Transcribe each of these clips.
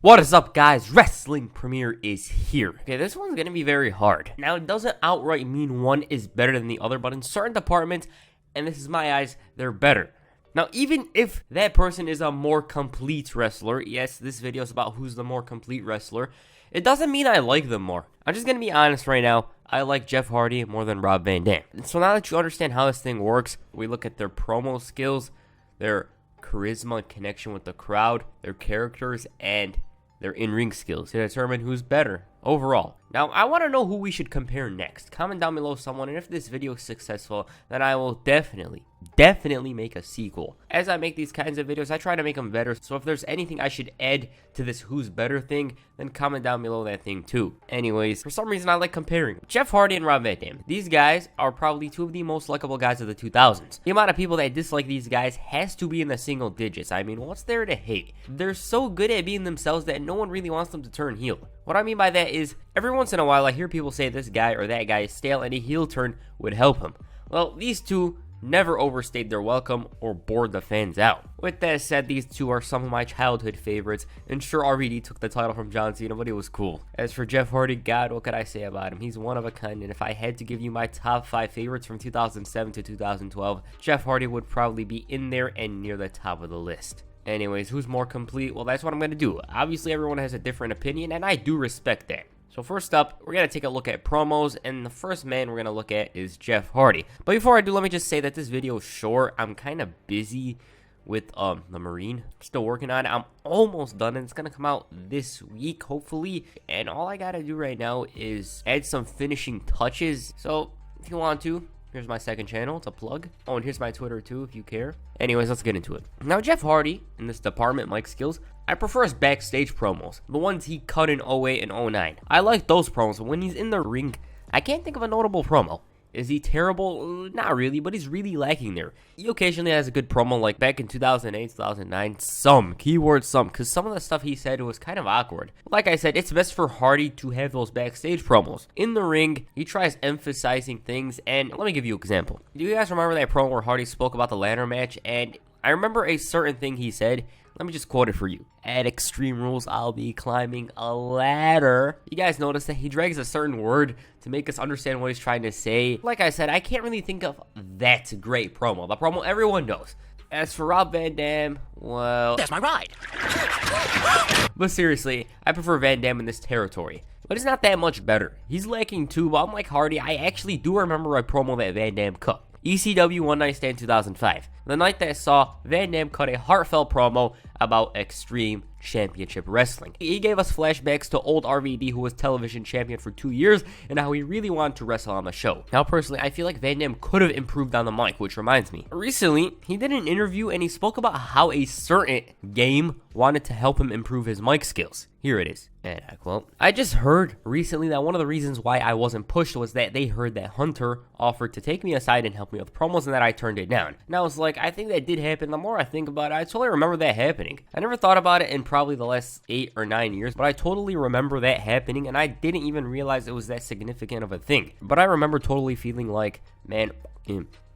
What is up, guys? Wrestling Premiere is here. Okay, this one's gonna be very hard. Now, it doesn't outright mean one is better than the other, but in certain departments, and this is my eyes, they're better. Now, even if that person is a more complete wrestler, yes, this video is about who's the more complete wrestler, it doesn't mean I like them more. I'm just gonna be honest right now. I like Jeff Hardy more than Rob Van Dam. And so now that you understand how this thing works, we look at their promo skills, their charisma and connection with the crowd, their characters, and their in-ring skills to determine who's better overall. Now, I want to know who we should compare next. Comment down below someone, and if this video is successful, then I will definitely make a sequel. As I make these kinds of videos, I try to make them better, so if there's anything I should add to this who's better thing, then comment down below that thing too. Anyways, for some reason I like comparing Jeff Hardy and Rob Van Dam. These guys are probably two of the most likable guys of the 2000s. The amount of people that dislike these guys has to be in the single digits. I mean, what's there to hate? They're so good at being themselves that no one really wants them to turn heel. What I mean by that is, every once in a while I hear people say this guy or that guy is stale and a heel turn would help him. Well, these two never overstayed their welcome or bored the fans out. With that said, these two are some of my childhood favorites, and sure, RVD took the title from John Cena, but it was cool. As for Jeff Hardy, God, what could I say about him? He's one of a kind, and if I had to give you my top 5 favorites from 2007 to 2012, Jeff Hardy would probably be in there and near the top of the list. Anyways, who's more complete? Well, that's what I'm going to do. Obviously, everyone has a different opinion, and I do respect that. So first up, we're going to take a look at promos, and the first man we're going to look at is Jeff Hardy. But before I do, let me just say that this video is short. I'm kind of busy with the Marine. Still working on it. I'm almost done, and it's going to come out this week, hopefully. And all I got to do right now is add some finishing touches. So if you want to, here's my second channel. It's a plug. Oh, and here's my Twitter too, if you care. Anyways, let's get into it. Now, Jeff Hardy, in this department, mic skills, I prefer his backstage promos. The ones he cut in 08 and 09. I like those promos, but when he's in the ring, I can't think of a notable promo. Is he terrible? Not really, but he's really lacking there. He occasionally has a good promo, like back in 2008, 2009. Some, because some of the stuff he said was kind of awkward. Like I said, it's best for Hardy to have those backstage promos. In the ring, he tries emphasizing things, and let me give you an example. Do you guys remember that promo where Hardy spoke about the ladder match? And I remember a certain thing he said. Let me just quote it for you. At Extreme Rules, I'll be climbing a ladder. You guys notice that he drags a certain word to make us understand what he's trying to say. Like I said, I can't really think of that great promo. The promo everyone knows. As for Rob Van Dam, well, that's my ride. But seriously, I prefer Van Dam in this territory. But it's not that much better. He's lacking too, but unlike Hardy, I actually do remember a promo that Van Dam cut. ECW One Night Stand 2005. The night that saw Van Dam cut a heartfelt promo about Extreme Championship Wrestling. He gave us flashbacks to old RVD, who was television champion for 2 years, and how he really wanted to wrestle on the show. Now, personally, I feel like Van Dam could have improved on the mic, which reminds me. Recently, he did an interview and he spoke about how a certain game wanted to help him improve his mic skills. Here it is. And I quote, I just heard recently that one of the reasons why I wasn't pushed was that they heard that Hunter offered to take me aside and help me with promos, and that I turned it down. And I was like, I think that did happen. The more I think about it, I totally remember that happening. I never thought about it in probably the last 8 or 9 years, but I totally remember that happening, and I didn't even realize it was that significant of a thing. But I remember totally feeling like, man,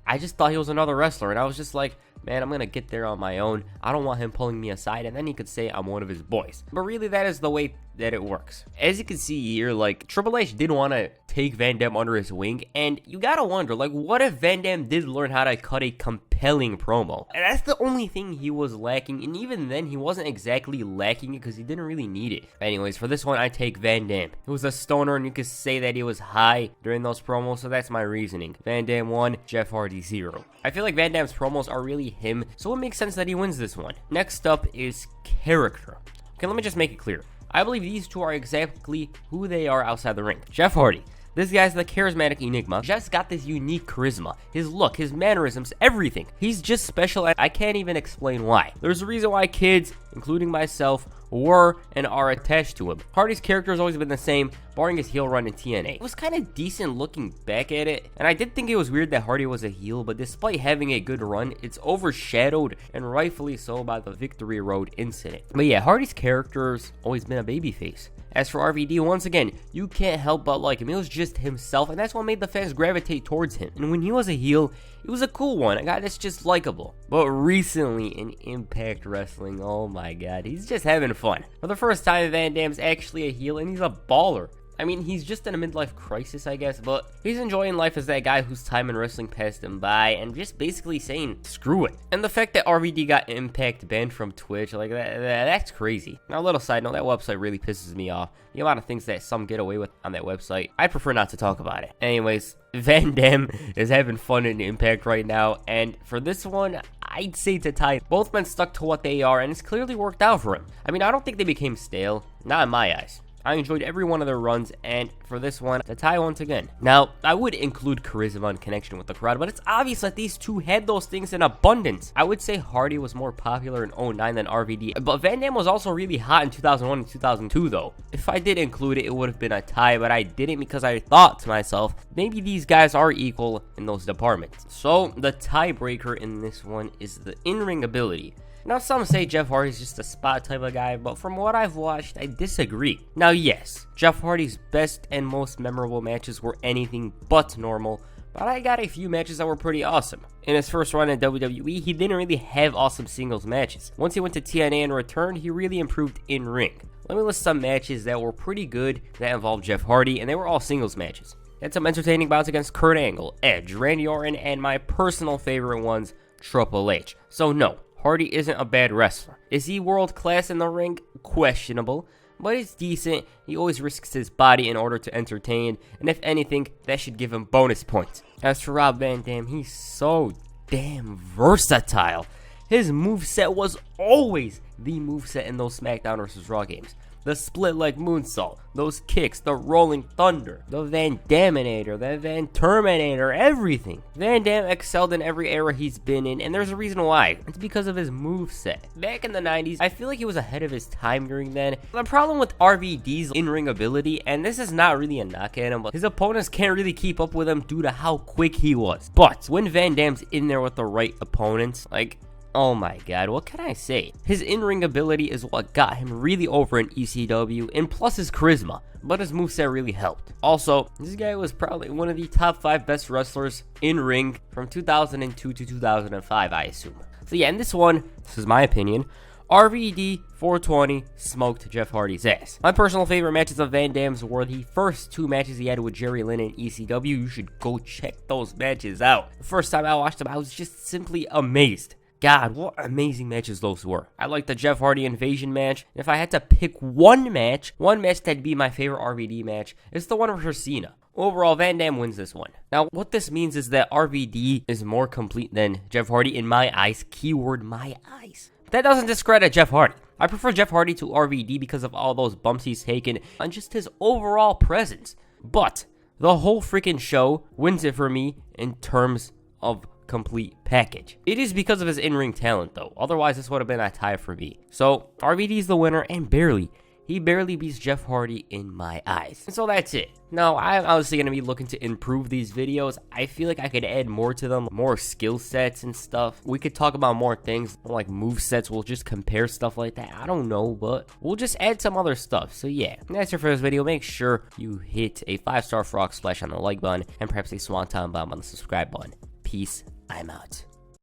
I just thought he was another wrestler, and I was just like, man, I'm gonna get there on my own. I don't want him pulling me aside, and then he could say I'm one of his boys. But really, that is the way that it works. As you can see here, like, Triple H did want to take Van Dam under his wing, and you gotta wonder, like, what if Van Dam did learn how to cut a compelling promo? And that's the only thing he was lacking, and even then, he wasn't exactly lacking it because he didn't really need it. Anyways, for this one, I take Van Dam. He was a stoner, and you could say that he was high during those promos, so that's my reasoning. Van Dam 1, Jeff Hardy 0. I feel like Van Dam's promos are really him, so it makes sense that he wins this one. Next up is character. Okay, let me just make it clear. I believe these two are exactly who they are outside the ring. Jeff Hardy. This guy's the charismatic enigma. Jeff's got this unique charisma. His look, his mannerisms, everything. He's just special, and I can't even explain why. There's a reason why kids, including myself, were and are attached to him. Hardy's character has always been the same, barring his heel run in TNA. It was kind of decent looking back at it, and I did think it was weird that Hardy was a heel, but despite having a good run, it's overshadowed, and rightfully so, by the Victory Road incident. But yeah, Hardy's character's always been a babyface. As for RVD, once again, you can't help but like him. He was just himself, and that's what made the fans gravitate towards him. And when he was a heel, it was a cool one, a guy that's just likable. But recently in Impact Wrestling, oh my god, he's just having fun. For the first time, Van Dam's actually a heel, and he's a baller. I mean, he's just in a midlife crisis, I guess, but he's enjoying life as that guy whose time in wrestling passed him by and just basically saying, screw it. And the fact that RVD got Impact banned from Twitch, like, that's crazy. Now, a little side note, that website really pisses me off. The amount of things that some get away with on that website, I prefer not to talk about it. Anyways, Van Dam is having fun in Impact right now, and for this one, I'd say to tie. Both men stuck to what they are, and it's clearly worked out for him. I mean, I don't think they became stale, not in my eyes. I enjoyed every one of their runs, and for this one, to tie once again. Now, I would include charisma and connection with the crowd, but it's obvious that these two had those things in abundance. I would say Hardy was more popular in 09 than RVD, but Van Dam was also really hot in 2001 and 2002, though. If I did include it, it would have been a tie, but I didn't because I thought to myself, maybe these guys are equal in those departments. So, the tiebreaker in this one is the in-ring ability. Now, some say Jeff Hardy's just a spot type of guy, but from what I've watched, I disagree. Now, yes, Jeff Hardy's best and most memorable matches were anything but normal, but I got a few matches that were pretty awesome. In his first run in WWE, he didn't really have awesome singles matches. Once he went to TNA and returned, he really improved in-ring. Let me list some matches that were pretty good that involved Jeff Hardy, and they were all singles matches. He had some entertaining bouts against Kurt Angle, Edge, Randy Orton, and my personal favorite ones, Triple H. So no, Hardy isn't a bad wrestler. Is he world class in the ring? Questionable, but it's decent. He always risks his body in order to entertain, and if anything, that should give him bonus points. As for Rob Van Dam, he's so damn versatile. His moveset was always the moveset in those SmackDown vs. Raw games. The split leg moonsault, those kicks, the rolling thunder, the Van Daminator, the Van Terminator, everything. Van Dam excelled in every era he's been in, and there's a reason why. It's because of his moveset. Back in the 90s, I feel like he was ahead of his time during then. The problem with RVD's in-ring ability, and this is not really a knock at him, but his opponents can't really keep up with him due to how quick he was. But when Van Dam's in there with the right opponents, like, oh my god, what can I say? His in-ring ability is what got him really over in ECW, and plus his charisma, but his moveset really helped. Also, this guy was probably one of the top 5 best wrestlers in-ring from 2002 to 2005, I assume. So yeah, in this one, this is my opinion, RVD 420 smoked Jeff Hardy's ass. My personal favorite matches of Van Dam's were the first 2 matches he had with Jerry Lynn in ECW. You should go check those matches out. The first time I watched them, I was just simply amazed. God, what amazing matches those were. I like the Jeff Hardy Invasion match. If I had to pick one match that'd be my favorite RVD match, it's the one with Cena. Overall, Van Dam wins this one. Now, what this means is that RVD is more complete than Jeff Hardy in my eyes. Keyword, my eyes. But that doesn't discredit Jeff Hardy. I prefer Jeff Hardy to RVD because of all those bumps he's taken and just his overall presence. But the whole freaking show wins it for me in terms of complete package. It is because of his in-ring talent, though. Otherwise, this would have been a tie for me. So, RVD's the winner, and barely. He barely beats Jeff Hardy in my eyes. And so that's it. Now, I'm obviously going to be looking to improve these videos. I feel like I could add more to them, more skill sets and stuff. We could talk about more things, like move sets. We'll just compare stuff like that. I don't know, but we'll just add some other stuff. So yeah, that's it for this video. Make sure you hit a 5-star frog splash on the like button, and perhaps a swanton bomb on the subscribe button. Peace. I'm out.